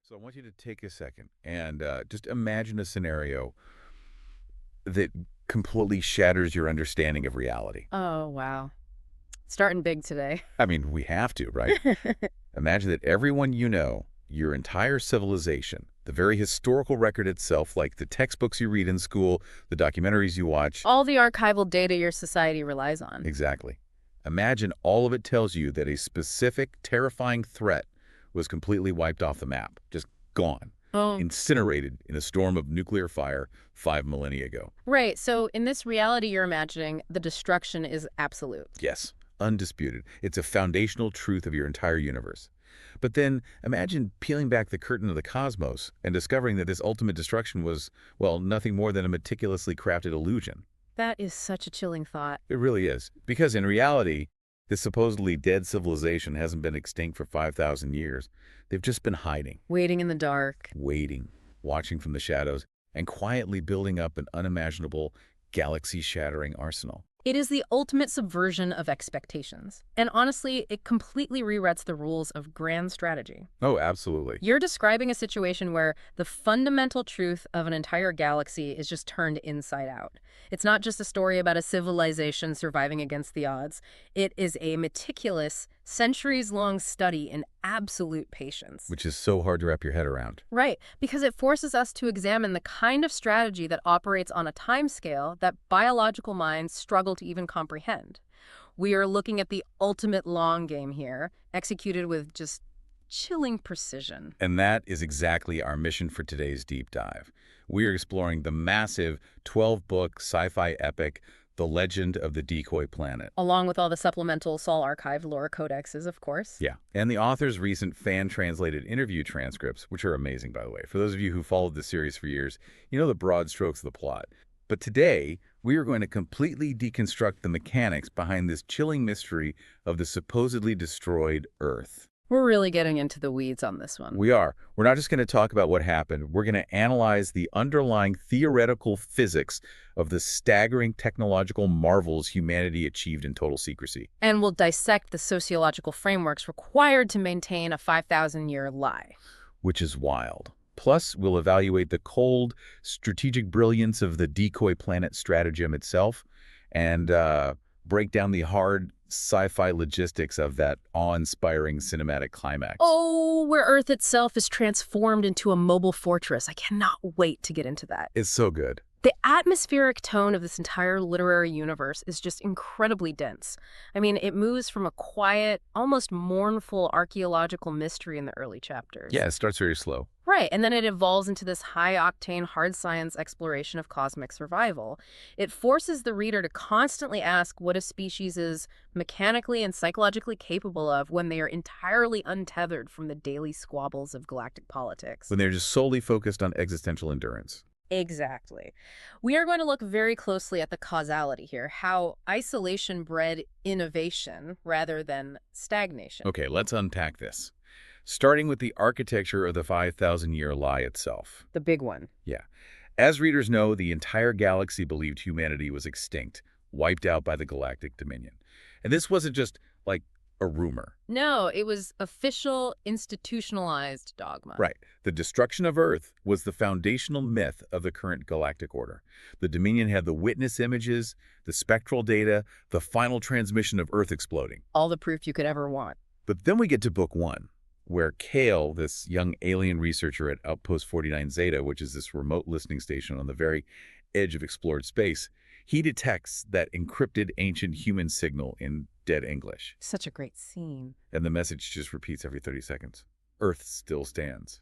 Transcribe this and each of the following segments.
So I want you to take a second and just imagine a scenario that completely shatters your understanding of reality. Oh, wow. Starting big today. I mean, we have to, right? Imagine that everyone you know, your entire civilization, the very historical record itself, like the textbooks you read in school, the documentaries you watch. All the archival data your society relies on. Exactly. Imagine all of it tells you that a specific, terrifying threat was completely wiped off the map, just gone, Oh, incinerated in a storm of nuclear fire 5 millennia ago. right. So in this reality you're imagining, the destruction is absolute. Yes, undisputed. It's a foundational truth of your entire universe. But then imagine peeling back the curtain of the cosmos and discovering that this ultimate destruction was, well, nothing more than a meticulously crafted illusion. That is such a chilling thought. It really is. Because in reality, this supposedly dead civilization hasn't been extinct for 5,000 years. They've just been hiding, Waiting in the dark. waiting, watching from the shadows, and quietly building up an unimaginable, galaxy-shattering arsenal. It is the ultimate subversion of expectations. And honestly, it completely rewrites the rules of grand strategy. Oh, absolutely. You're describing a situation where the fundamental truth of an entire galaxy is just turned inside out. It's not just a story about a civilization surviving against the odds. It is a meticulous, centuries-long study in absolute patience. Which is so hard to wrap your head around. Right, because it forces us to examine the kind of strategy that operates on a timescale that biological minds struggle to even comprehend. We are looking at the ultimate long game here, executed with just chilling precision. And that is exactly our mission for today's deep dive. We are exploring the massive 12-book sci-fi epic, The Legend of the Decoy Planet. Along with all the supplemental Sol-archived lore codexes, of course. Yeah, and the author's recent fan-translated interview transcripts, which are amazing, by the way. For those of you who followed the series for years, you know the broad strokes of the plot. But today, we are going to completely deconstruct the mechanics behind this chilling mystery of the supposedly destroyed Earth. We're really getting into the weeds on this one. We are. We're not just going to talk about what happened. We're going to analyze the underlying theoretical physics of the staggering technological marvels humanity achieved in total secrecy. And we'll dissect the sociological frameworks required to maintain a 5,000-year lie. Which is wild. Plus, we'll evaluate the cold, strategic brilliance of the decoy planet stratagem itself and break down the hard sci-fi logistics of that awe-inspiring cinematic climax. Oh, where Earth itself is transformed into a mobile fortress. I cannot wait to get into that. It's so good. The atmospheric tone of this entire literary universe is just incredibly dense. I mean, it moves from a quiet, almost mournful archaeological mystery in the early chapters. Yeah, it starts very slow. Right, and then it evolves into this high-octane hard science exploration of cosmic survival. It forces the reader to constantly ask what a species is mechanically and psychologically capable of when they are entirely untethered from the daily squabbles of galactic politics. When they're just solely focused on existential endurance. Exactly. We are going to look very closely at the causality here, how isolation bred innovation rather than stagnation. Okay, let's unpack this. Starting with the architecture of the 5,000-year lie itself. The big one. Yeah. As readers know, the entire galaxy believed humanity was extinct, wiped out by the Galactic Dominion. And this wasn't just, like, a rumor. No, it was official, institutionalized dogma. Right. The destruction of Earth was the foundational myth of the current galactic order. The Dominion had the witness images, the spectral data, the final transmission of Earth exploding. All the proof you could ever want. But then we get to Book 1, where Kale, this young alien researcher at Outpost 49 Zeta, which is this remote listening station on the very edge of explored space, he detects that encrypted ancient human signal in dead English. Such a great scene. And the message just repeats every 30 seconds. Earth still stands.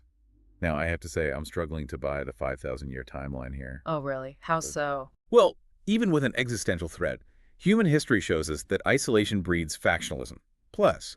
Now, I have to say, I'm struggling to buy the 5,000-year timeline here. Oh, really? How so? Well, even with an existential threat, human history shows us that isolation breeds factionalism. Plus,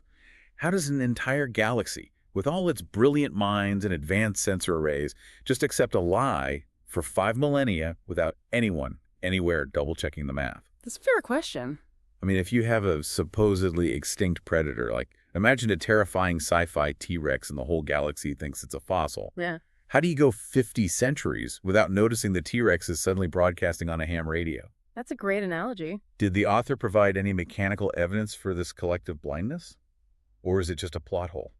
how does an entire galaxy, with all its brilliant minds and advanced sensor arrays, just accept a lie for 5 millennia without anyone, anywhere double-checking the math? That's a fair question. I mean, if you have a supposedly extinct predator, like imagine a terrifying sci-fi T-Rex and the whole galaxy thinks it's a fossil. Yeah. How do you go 50 centuries without noticing the T-Rex is suddenly broadcasting on a ham radio? That's a great analogy. Did the author provide any mechanical evidence for this collective blindness? Or is it just a plot hole?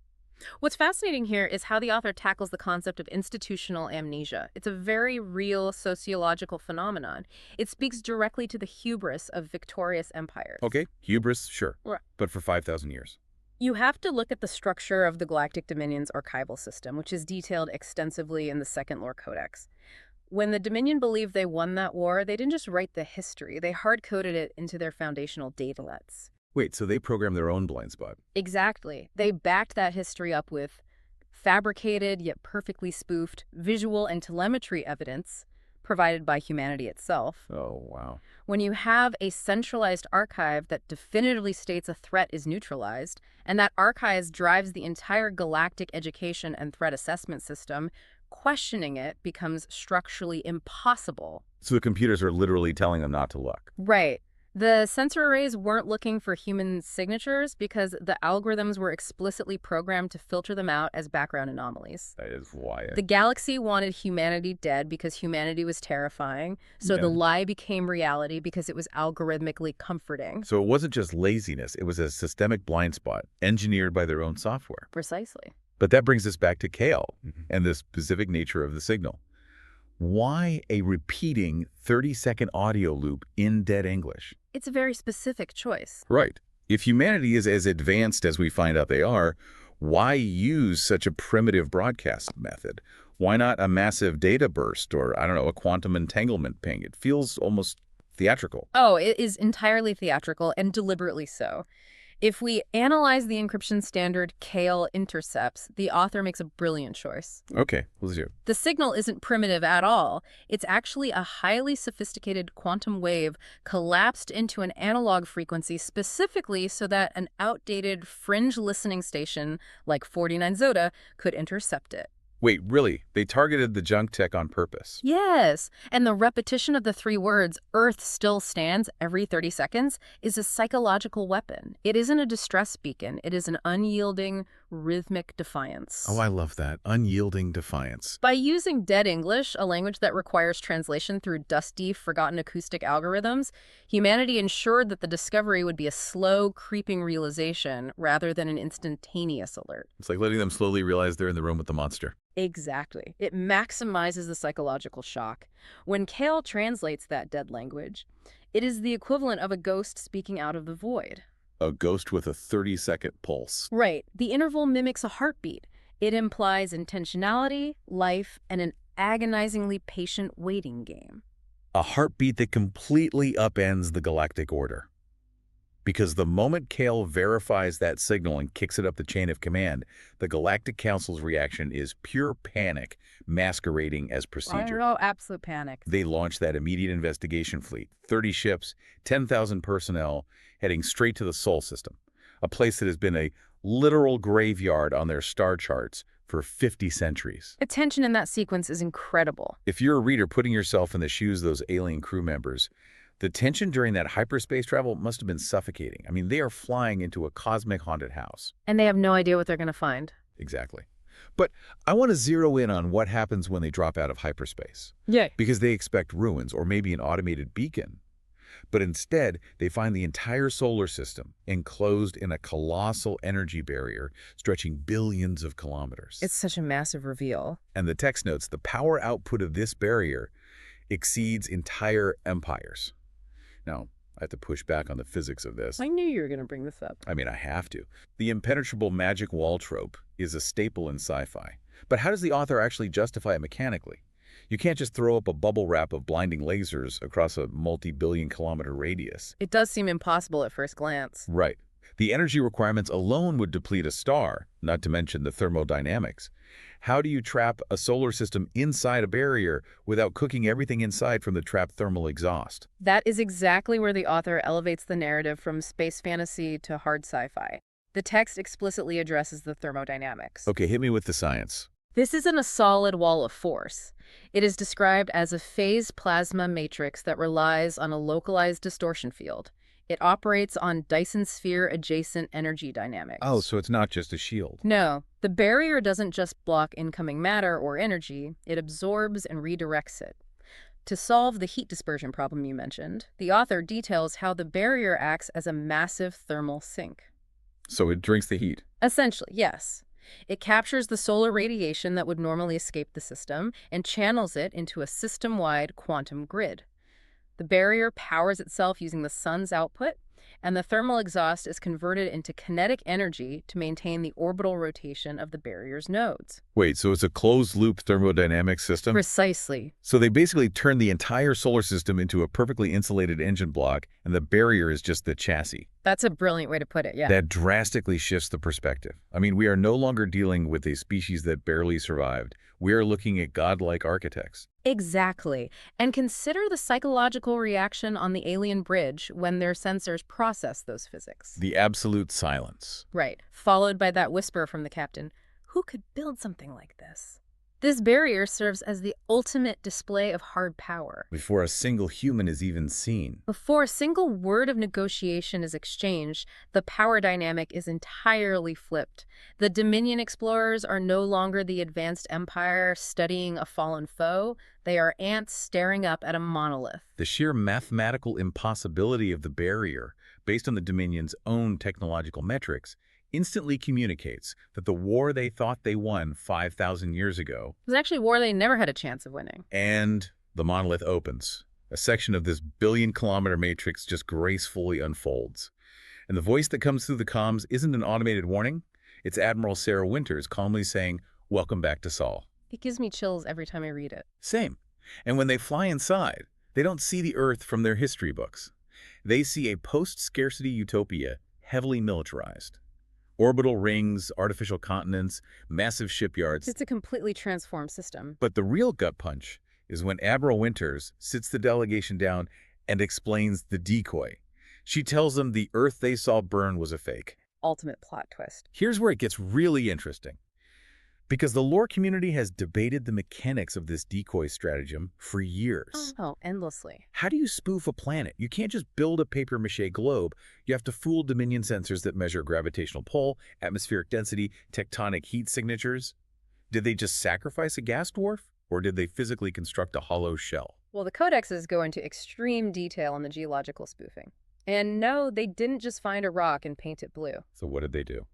What's fascinating here is how the author tackles the concept of institutional amnesia. It's a very real sociological phenomenon. It speaks directly to the hubris of victorious empires. Okay, hubris, sure. Right. But for 5,000 years. You have to look at the structure of the Galactic Dominion's archival system, which is detailed extensively in the Second Lore Codex. When the Dominion believed they won that war, they didn't just write the history, they hard-coded it into their foundational datalets. Wait, so they programmed their own blind spot? Exactly. They backed that history up with fabricated yet perfectly spoofed visual and telemetry evidence provided by humanity itself. Oh, wow. When you have a centralized archive that definitively states a threat is neutralized, and that archive drives the entire galactic education and threat assessment system, questioning it becomes structurally impossible. So the computers are literally telling them not to look. Right. The sensor arrays weren't looking for human signatures because the algorithms were explicitly programmed to filter them out as background anomalies. That is why. The galaxy wanted humanity dead because humanity was terrifying, so the lie became reality because it was algorithmically comforting. So it wasn't just laziness, it was a systemic blind spot engineered by their own software. Precisely. But that brings us back to Kale and the specific nature of the signal. Why a repeating 30-second audio loop in dead English? It's a very specific choice. Right. If humanity is as advanced as we find out they are, why use such a primitive broadcast method? Why not a massive data burst or, I don't know, a quantum entanglement ping? It feels almost theatrical. Oh, it is entirely theatrical and deliberately so. If we analyze the encryption standard Kale intercepts, the author makes a brilliant choice. Okay, let's do it. The signal isn't primitive at all. It's actually a highly sophisticated quantum wave collapsed into an analog frequency specifically so that an outdated fringe listening station like 49 Zoda could intercept it. Wait, really? They targeted the junk tech on purpose? Yes, and the repetition of the three words, Earth still stands, every 30 seconds, is a psychological weapon. It isn't a distress beacon. It is an unyielding, rhythmic defiance. Oh, I love that. Unyielding defiance. By using dead English, a language that requires translation through dusty, forgotten acoustic algorithms, humanity ensured that the discovery would be a slow, creeping realization rather than an instantaneous alert. It's like letting them slowly realize they're in the room with the monster. Exactly. It maximizes the psychological shock. When Kale translates that dead language, it is the equivalent of a ghost speaking out of the void. A ghost with a 30-second pulse. Right. The interval mimics a heartbeat. It implies intentionality, life, and an agonizingly patient waiting game. A heartbeat that completely upends the galactic order. Because the moment Kale verifies that signal and kicks it up the chain of command, the Galactic Council's reaction is pure panic masquerading as procedure. Oh, absolute panic. They launch that immediate investigation fleet, 30 ships, 10,000 personnel, heading straight to the Sol system, a place that has been a literal graveyard on their star charts for 50 centuries. The tension in that sequence is incredible. If you're a reader putting yourself in the shoes of those alien crew members, the tension during that hyperspace travel must have been suffocating. I mean, they are flying into a cosmic haunted house. And they have no idea what they're going to find. Exactly. But I want to zero in on what happens when they drop out of hyperspace. Yeah. Because they expect ruins or maybe an automated beacon. But instead, they find the entire solar system enclosed in a colossal energy barrier stretching billions of kilometers. It's such a massive reveal. And the text notes the power output of this barrier exceeds entire empires. Now, I have to push back on the physics of this. I knew you were going to bring this up. I mean, I have to. The impenetrable magic wall trope is a staple in sci-fi. But how does the author actually justify it mechanically? You can't just throw up a bubble wrap of blinding lasers across a multi-billion kilometer radius. It does seem impossible at first glance. Right. The energy requirements alone would deplete a star, not to mention the thermodynamics. How do you trap a solar system inside a barrier without cooking everything inside from the trapped thermal exhaust? That is exactly where the author elevates the narrative from space fantasy to hard sci-fi. The text explicitly addresses the thermodynamics. Okay, hit me with the science. This isn't a solid wall of force. It is described as a phased plasma matrix that relies on a localized distortion field. It operates on Dyson sphere-adjacent energy dynamics. Oh, so it's not just a shield. No, the barrier doesn't just block incoming matter or energy, it absorbs and redirects it. To solve the heat dispersion problem you mentioned, the author details how the barrier acts as a massive thermal sink. So it drinks the heat. Essentially, yes. It captures the solar radiation that would normally escape the system and channels it into a system-wide quantum grid. The barrier powers itself using the sun's output, and the thermal exhaust is converted into kinetic energy to maintain the orbital rotation of the barrier's nodes. Wait, so it's a closed-loop thermodynamic system? Precisely. So they basically turn the entire solar system into a perfectly insulated engine block, and the barrier is just the chassis. That's a brilliant way to put it, yeah. That drastically shifts the perspective. I mean, we are no longer dealing with a species that barely survived. We are looking at godlike architects. Exactly. And consider the psychological reaction on the alien bridge when their sensors process those physics. The absolute silence. Right. Followed by that whisper from the captain, who could build something like this? This barrier serves as the ultimate display of hard power. Before a single human is even seen. Before a single word of negotiation is exchanged, the power dynamic is entirely flipped. The Dominion explorers are no longer the advanced empire studying a fallen foe. They are ants staring up at a monolith. The sheer mathematical impossibility of the barrier, based on the Dominion's own technological metrics, instantly communicates that the war they thought they won 5,000 years ago It was actually a war they never had a chance of winning. and the monolith opens. A section of this billion-kilometer matrix just gracefully unfolds. And the voice that comes through the comms isn't an automated warning. It's Admiral Sarah Winters calmly saying, "Welcome back to Sol." It gives me chills every time I read it. Same. And when they fly inside, they don't see the Earth from their history books. They see a post-scarcity utopia heavily militarized. Orbital rings, artificial continents, massive shipyards. It's a completely transformed system. But the real gut punch is when Admiral Winters sits the delegation down and explains the decoy. She tells them the Earth they saw burn was a fake. Ultimate plot twist. Here's where it gets really interesting. Because the lore community has debated the mechanics of this decoy stratagem for years. Oh, endlessly. How do you spoof a planet? You can't just build a papier-mâché globe. You have to fool Dominion sensors that measure gravitational pull, atmospheric density, tectonic heat signatures. Did they just sacrifice a gas dwarf? Or did they physically construct a hollow shell? Well, the codexes go into extreme detail on the geological spoofing. And no, they didn't just find a rock and paint it blue. So what did they do?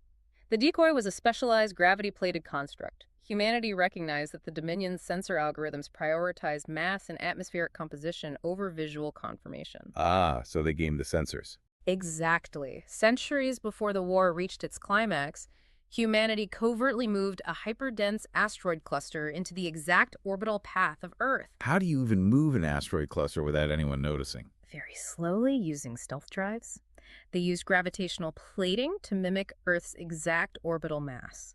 The decoy was a specialized gravity-plated construct. Humanity recognized that the Dominion's sensor algorithms prioritized mass and atmospheric composition over visual confirmation. Ah, so they gamed the sensors. Exactly. Centuries before the war reached its climax, humanity covertly moved a hyperdense asteroid cluster into the exact orbital path of Earth. How do you even move an asteroid cluster without anyone noticing? Very slowly, using stealth drives. They used gravitational plating to mimic Earth's exact orbital mass.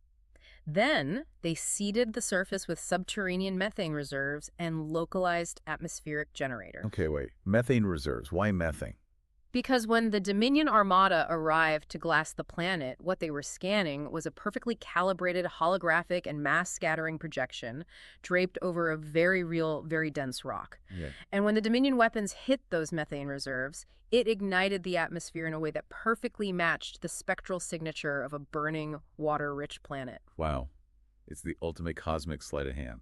Then, they seeded the surface with subterranean methane reserves and localized atmospheric generator. Okay, wait. Methane reserves. Why methane? Because when the Dominion Armada arrived to glass the planet, what they were scanning was a perfectly calibrated holographic and mass-scattering projection draped over a very real, very dense rock. Yeah. And when the Dominion weapons hit those methane reserves, it ignited the atmosphere in a way that perfectly matched the spectral signature of a burning, water-rich planet. Wow. It's the ultimate cosmic sleight of hand.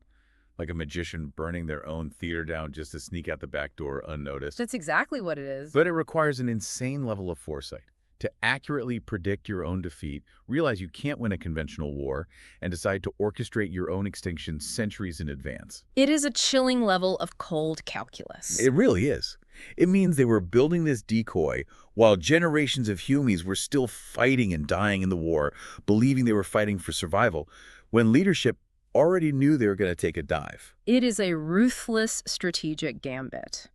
Like a magician burning their own theater down just to sneak out the back door unnoticed. That's exactly what it is. But it requires an insane level of foresight to accurately predict your own defeat, realize you can't win a conventional war, and decide to orchestrate your own extinction centuries in advance. It is a chilling level of cold calculus. It really is. It means they were building this decoy while generations of humans were still fighting and dying in the war, believing they were fighting for survival, when leadership already knew they were going to take a dive. It is a ruthless strategic gambit,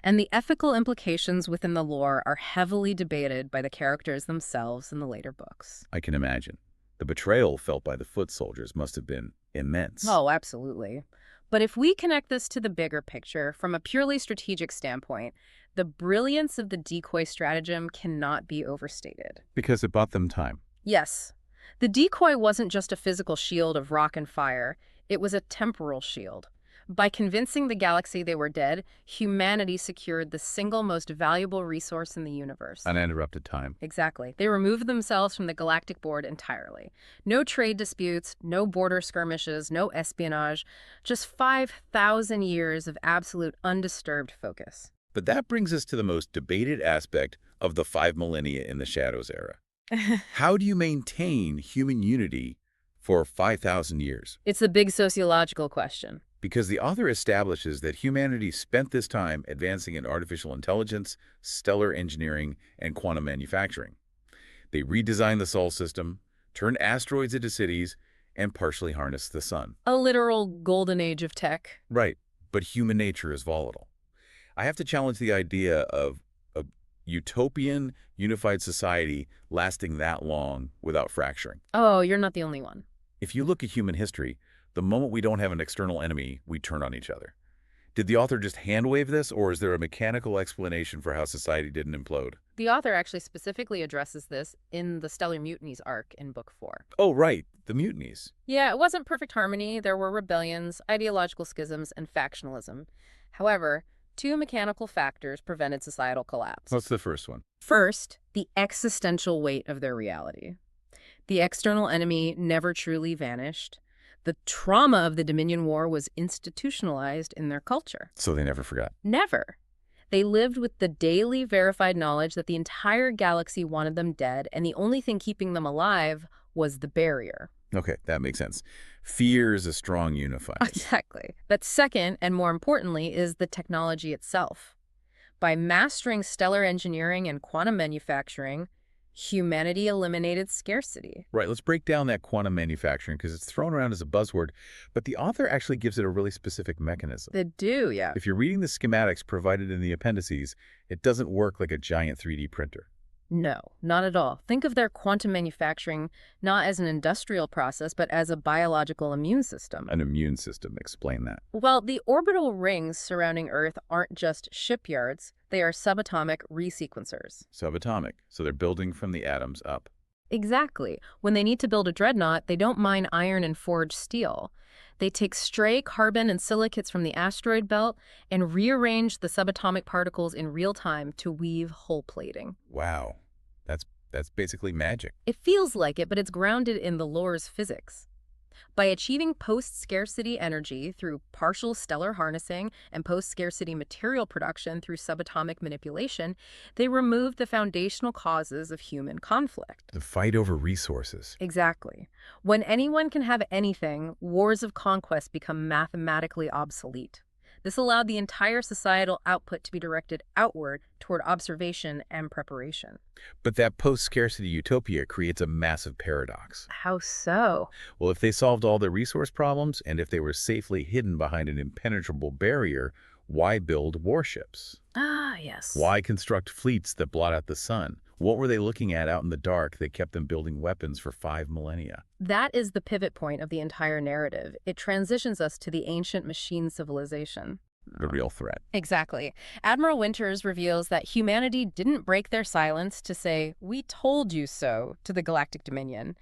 and the ethical implications within the lore are heavily debated by the characters themselves in the later books. I can imagine. The betrayal felt by the foot soldiers must have been immense. Oh, absolutely. But if we connect this to the bigger picture, from a purely strategic standpoint, the brilliance of the decoy stratagem cannot be overstated. Because it bought them time. Yes. The decoy wasn't just a physical shield of rock and fire, it was a temporal shield. By convincing the galaxy they were dead, humanity secured the single most valuable resource in the universe. Uninterrupted time. Exactly. They removed themselves from the galactic board entirely. No trade disputes, no border skirmishes, no espionage, just 5,000 years of absolute undisturbed focus. But that brings us to the most debated aspect of the 5 millennia in the Shadows era. How do you maintain human unity for 5,000 years. It's the big sociological question. Because the author establishes that humanity spent this time advancing in artificial intelligence, stellar engineering, and quantum manufacturing. They redesigned the Sol system, turned asteroids into cities, and partially harnessed the sun. A literal golden age of tech. Right, but human nature is volatile. I have to challenge the idea of a utopian, unified society lasting that long without fracturing. Oh, you're not the only one. If you look at human history, the moment we don't have an external enemy, we turn on each other. Did the author just hand-wave this, or is there a mechanical explanation for how society didn't implode? The author actually specifically addresses this in the Stellar Mutinies arc in Book 4. Oh, right, the mutinies. Yeah, it wasn't perfect harmony. There were rebellions, ideological schisms, and factionalism. However, two mechanical factors prevented societal collapse. What's the first one? First, the existential weight of their reality. The external enemy never truly vanished. The trauma of the Dominion War was institutionalized in their culture. So they never forgot. Never. They lived with the daily verified knowledge that the entire galaxy wanted them dead, and the only thing keeping them alive was the barrier. Okay, that makes sense. Fear is a strong unifier. Exactly. But second, and more importantly, is the technology itself. By mastering stellar engineering and quantum manufacturing, humanity eliminated scarcity. Right, let's break down that quantum manufacturing because it's thrown around as a buzzword, but the author actually gives it a really specific mechanism. They do, yeah. If you're reading the schematics provided in the appendices, it doesn't work like a giant 3D printer. No, not at all. Think of their quantum manufacturing not as an industrial process, but as a biological immune system. An immune system, explain that. Well, the orbital rings surrounding Earth aren't just shipyards. They are subatomic resequencers. Subatomic, so they're building from the atoms up. Exactly. When they need to build a dreadnought, they don't mine iron and forge steel. They take stray carbon and silicates from the asteroid belt and rearrange the subatomic particles in real time to weave hull plating. Wow, that's basically magic. It feels like it, but it's grounded in the lore's physics. By achieving post-scarcity energy through partial stellar harnessing and post-scarcity material production through subatomic manipulation, they removed the foundational causes of human conflict. The fight over resources. Exactly. When anyone can have anything, wars of conquest become mathematically obsolete. This allowed the entire societal output to be directed outward toward observation and preparation. But that post-scarcity utopia creates a massive paradox. How so? Well, if they solved all their resource problems and if they were safely hidden behind an impenetrable barrier, why build warships? Ah, yes. Why construct fleets that blot out the sun? What were they looking at out in the dark that kept them building weapons for 5 millennia? That is the pivot point of the entire narrative. It transitions us to the ancient machine civilization. The real threat. Exactly. Admiral Winters reveals that humanity didn't break their silence to say, "We told you so," to the Galactic Dominion.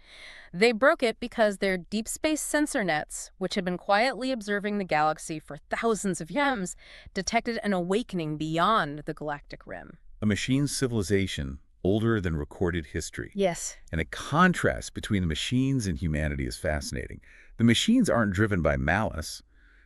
They broke it because their deep space sensor nets, which had been quietly observing the galaxy for thousands of years, detected an awakening beyond the galactic rim. A machine civilization older than recorded history. Yes. And a contrast between the machines and humanity is fascinating. The machines aren't driven by malice.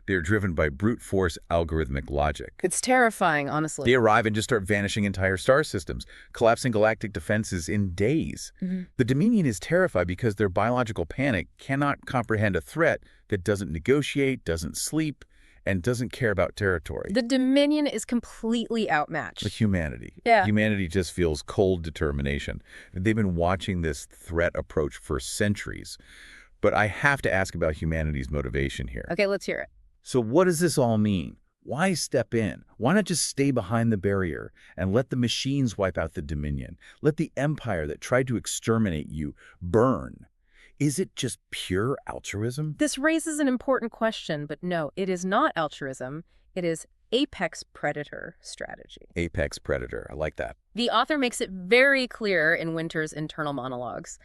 They're driven by brute force algorithmic logic. It's terrifying, honestly. They arrive and just start vanishing entire star systems, collapsing galactic defenses in days. The Dominion is terrified because their biological panic cannot comprehend a threat that doesn't negotiate, doesn't sleep, and doesn't care about territory. The Dominion is completely outmatched. Like humanity. Yeah. Humanity just feels cold determination. They've been watching this threat approach for centuries. But I have to ask about humanity's motivation here. Okay, let's hear it. So what does this all mean? Why step in? Why not just stay behind the barrier and let the machines wipe out the Dominion? Let the empire that tried to exterminate you burn. Is it just pure altruism? This raises an important question, but no, it is not altruism. It is apex predator strategy. Apex predator. I like that. The author makes it very clear in Winter's internal monologues.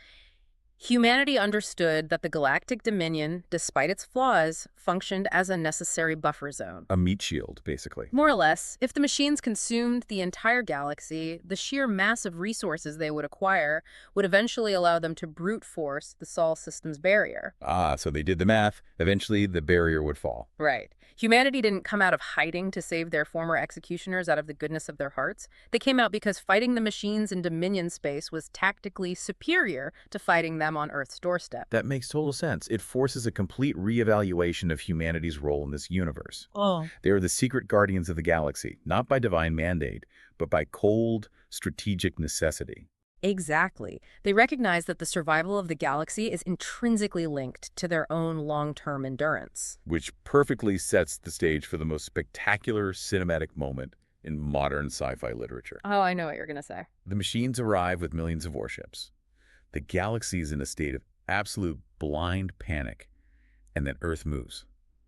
Humanity understood that the Galactic Dominion, despite its flaws, functioned as a necessary buffer zone. A meat shield, basically. More or less, if the machines consumed the entire galaxy, the sheer mass of resources they would acquire would eventually allow them to brute force the Sol system's barrier. Ah, so they did the math. Eventually, the barrier would fall. Right. Humanity didn't come out of hiding to save their former executioners out of the goodness of their hearts. They came out because fighting the machines in Dominion space was tactically superior to fighting them them on Earth's doorstep. That makes total sense. It forces a complete reevaluation of humanity's role in this universe. Oh. They are the secret guardians of the galaxy, not by divine mandate, but by cold, strategic necessity. Exactly. They recognize that the survival of the galaxy is intrinsically linked to their own long-term endurance. Which perfectly sets the stage for the most spectacular cinematic moment in modern sci-fi literature. Oh, I know what you're going to say. The machines arrive with millions of warships. The galaxy is in a state of absolute blind panic, and then Earth moves.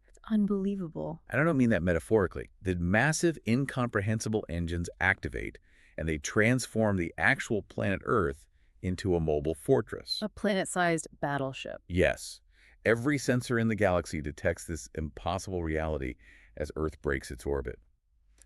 It's unbelievable. I don't mean that metaphorically. The massive, incomprehensible engines activate, and they transform the actual planet Earth into a mobile fortress. A planet-sized battleship. Yes. Every sensor in the galaxy detects this impossible reality as Earth breaks its orbit.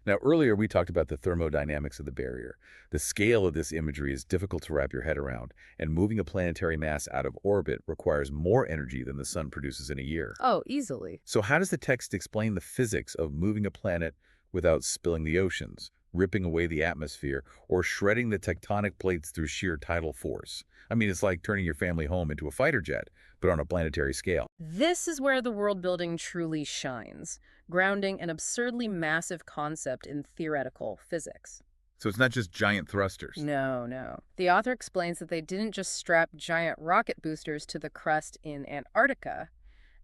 Now, earlier we talked about the thermodynamics of the barrier. The scale of this imagery is difficult to wrap your head around, and moving a planetary mass out of orbit requires more energy than the sun produces in a year. Oh, easily. So how does the text explain the physics of moving a planet without spilling the oceans, ripping away the atmosphere, or shredding the tectonic plates through sheer tidal force? I mean, it's like turning your family home into a fighter jet, but on a planetary scale. This is where the world building truly shines, grounding an absurdly massive concept in theoretical physics. So it's not just giant thrusters. No, no. The author explains that they didn't just strap giant rocket boosters to the crust in Antarctica.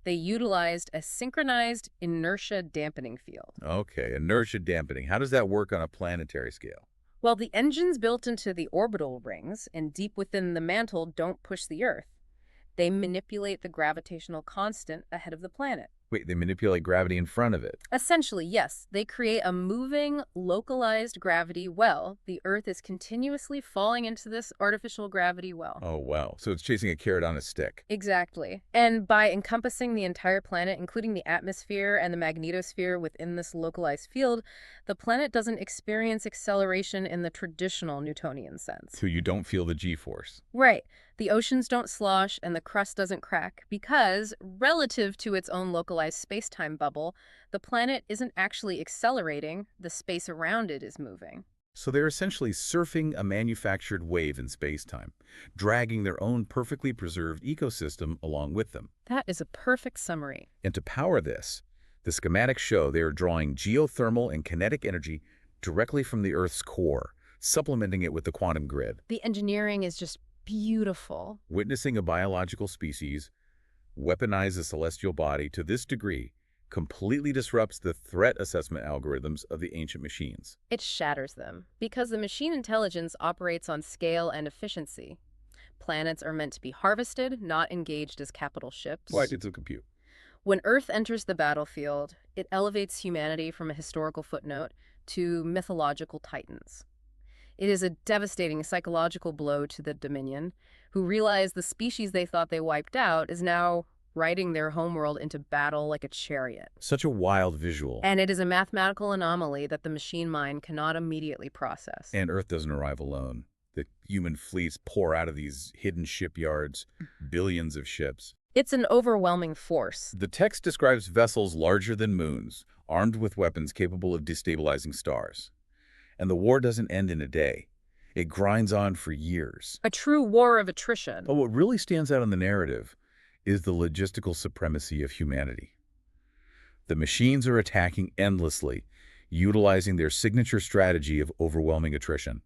They utilized a synchronized inertia dampening field. Okay, inertia dampening. How does that work on a planetary scale? Well, the engines built into the orbital rings and deep within the mantle don't push the Earth. They manipulate the gravitational constant ahead of the planet. Wait, they manipulate gravity in front of it. Essentially, yes, they create a moving, localized gravity well. The Earth is continuously falling into this artificial gravity well. Oh, wow. So it's chasing a carrot on a stick. Exactly. And by encompassing the entire planet, including the atmosphere and the magnetosphere within this localized field, the planet doesn't experience acceleration in the traditional Newtonian sense. So you don't feel the G-force. Right. The oceans don't slosh and the crust doesn't crack because, relative to its own localized space-time bubble, the planet isn't actually accelerating, the space around it is moving. So they're essentially surfing a manufactured wave in space-time, dragging their own perfectly preserved ecosystem along with them. That is a perfect summary. And to power this, the schematics show they are drawing geothermal and kinetic energy directly from the Earth's core, supplementing it with the quantum grid. The engineering is just beautiful. Witnessing a biological species weaponize a celestial body to this degree completely disrupts the threat assessment algorithms of the ancient machines. It shatters them because the machine intelligence operates on scale and efficiency. Planets are meant to be harvested, not engaged as capital ships. Why did it compute? When Earth enters the battlefield, it elevates humanity from a historical footnote to mythological titans. It is a devastating psychological blow to the Dominion, who realize the species they thought they wiped out is now riding their homeworld into battle like a chariot. Such a wild visual. And it is a mathematical anomaly that the machine mind cannot immediately process. And Earth doesn't arrive alone. The human fleets pour out of these hidden shipyards, billions of ships. It's an overwhelming force. The text describes vessels larger than moons, armed with weapons capable of destabilizing stars. And the war doesn't end in a day. It grinds on for years. A true war of attrition. But what really stands out in the narrative is the logistical supremacy of humanity. The machines are attacking endlessly, utilizing their signature strategy of overwhelming attrition.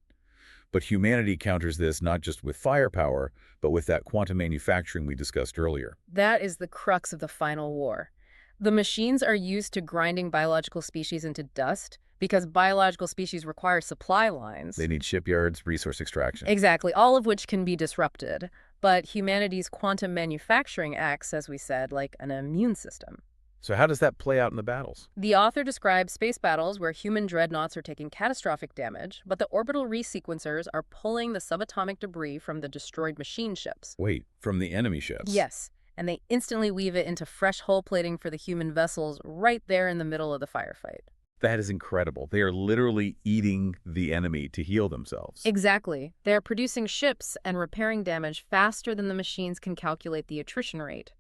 But humanity counters this not just with firepower, but with that quantum manufacturing we discussed earlier. That is the crux of the final war. The machines are used to grinding biological species into dust because biological species require supply lines. They need shipyards, resource extraction. Exactly, all of which can be disrupted. But humanity's quantum manufacturing acts, as we said, like an immune system. So how does that play out in the battles? The author describes space battles where human dreadnoughts are taking catastrophic damage, but the orbital resequencers are pulling the subatomic debris from the destroyed machine ships. Wait, from the enemy ships? Yes, and they instantly weave it into fresh hull plating for the human vessels right there in the middle of the firefight. That is incredible. They are literally eating the enemy to heal themselves. Exactly. They're producing ships and repairing damage faster than the machines can calculate the attrition rate.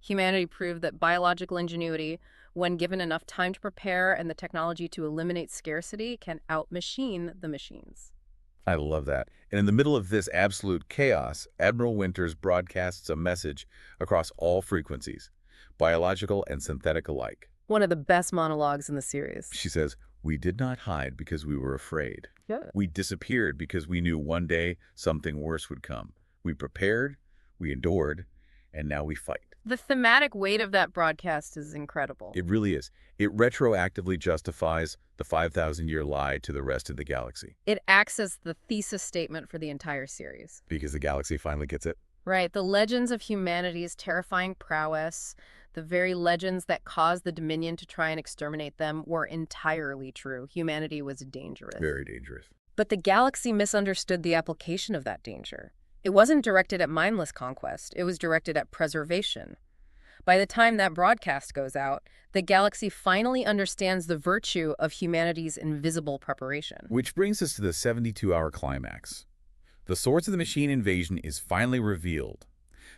Humanity proved that biological ingenuity, when given enough time to prepare and the technology to eliminate scarcity, can out-machine the machines. I love that. And in the middle of this absolute chaos, Admiral Winters broadcasts a message across all frequencies, biological and synthetic alike. One of the best monologues in the series. She says, "We did not hide because we were afraid. Yeah. We disappeared because we knew one day something worse would come. We prepared, we endured, and now we fight." The thematic weight of that broadcast is incredible. It really is. It retroactively justifies the 5,000-year lie to the rest of the galaxy. It acts as the thesis statement for the entire series. Because the galaxy finally gets it. Right, the legends of humanity's terrifying prowess, the very legends that caused the Dominion to try and exterminate them, were entirely true. Humanity was dangerous. Very dangerous. But the galaxy misunderstood the application of that danger. It wasn't directed at mindless conquest, it was directed at preservation. By the time that broadcast goes out, the galaxy finally understands the virtue of humanity's invisible preparation. Which brings us to the 72-hour climax. The Swords of the Machine invasion is finally revealed.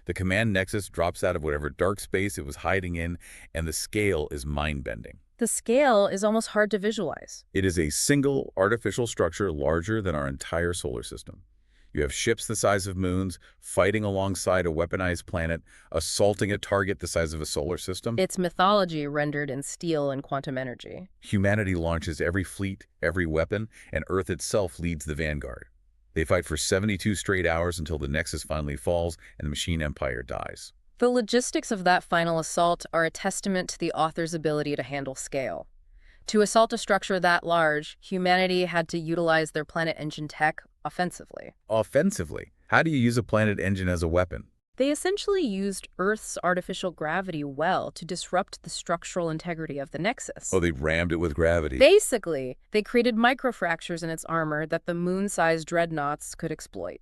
The command nexus drops out of whatever dark space it was hiding in, and the scale is mind-bending. The scale is almost hard to visualize. It is a single artificial structure larger than our entire solar system. You have ships the size of moons, fighting alongside a weaponized planet, assaulting a target the size of a solar system. It's mythology rendered in steel and quantum energy. Humanity launches every fleet, every weapon, and Earth itself leads the vanguard. They fight for 72 straight hours until the Nexus finally falls and the Machine Empire dies. The logistics of that final assault are a testament to the author's ability to handle scale. To assault a structure that large, humanity had to utilize their planet engine tech offensively. Offensively, how do you use a planet engine as a weapon? They essentially used Earth's artificial gravity well to disrupt the structural integrity of the Nexus. Oh, they rammed it with gravity. Basically, they created microfractures in its armor that the moon-sized dreadnoughts could exploit.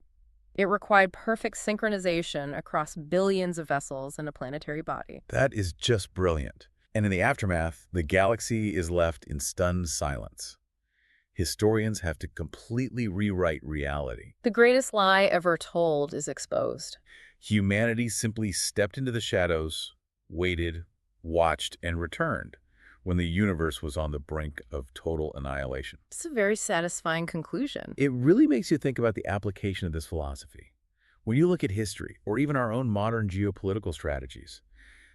It required perfect synchronization across billions of vessels in a planetary body. That is just brilliant. And in the aftermath, the galaxy is left in stunned silence. Historians have to completely rewrite reality. The greatest lie ever told is exposed. Humanity simply stepped into the shadows, waited, watched, and returned when the universe was on the brink of total annihilation. It's a very satisfying conclusion. It really makes you think about the application of this philosophy. When you look at history, or even our own modern geopolitical strategies,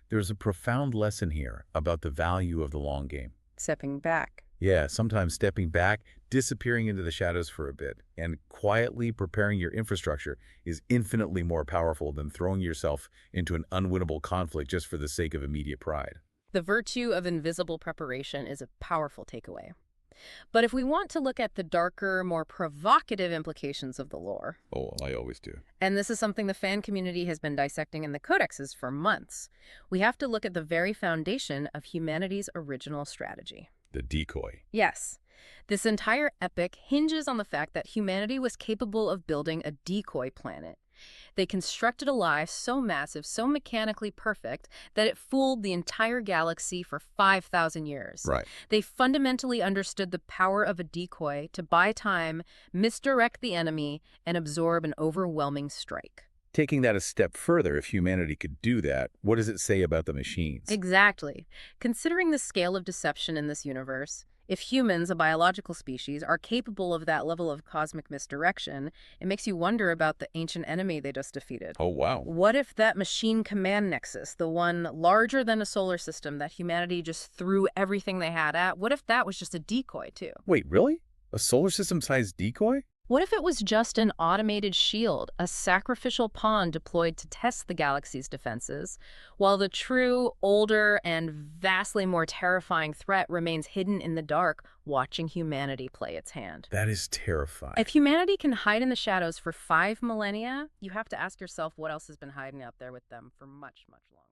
there's a profound lesson here about the value of the long game. Stepping back. Yeah, sometimes stepping back, disappearing into the shadows for a bit, and quietly preparing your infrastructure is infinitely more powerful than throwing yourself into an unwinnable conflict just for the sake of immediate pride. The virtue of invisible preparation is a powerful takeaway. But if we want to look at the darker, more provocative implications of the lore, Oh, I always do. and this is something the fan community has been dissecting in the codexes for months, we have to look at the very foundation of humanity's original strategy. The decoy. Yes, this entire epic hinges on the fact that humanity was capable of building a decoy planet. They constructed a lie so massive, so mechanically perfect, that it fooled the entire galaxy for 5,000 years. Right. They fundamentally understood the power of a decoy to buy time, misdirect the enemy, and absorb an overwhelming strike. Taking that a step further, if humanity could do that, what does it say about the machines? Exactly. Considering the scale of deception in this universe, if humans, a biological species, are capable of that level of cosmic misdirection, it makes you wonder about the ancient enemy they just defeated. Oh, wow. What if that machine command nexus, the one larger than a solar system that humanity just threw everything they had at, what if that was just a decoy, too? Wait, really? A solar system-sized decoy? What if it was just an automated shield, a sacrificial pawn deployed to test the galaxy's defenses, while the true, older, and vastly more terrifying threat remains hidden in the dark, watching humanity play its hand? That is terrifying. If humanity can hide in the shadows for 5 millennia, you have to ask yourself what else has been hiding out there with them for much, much longer.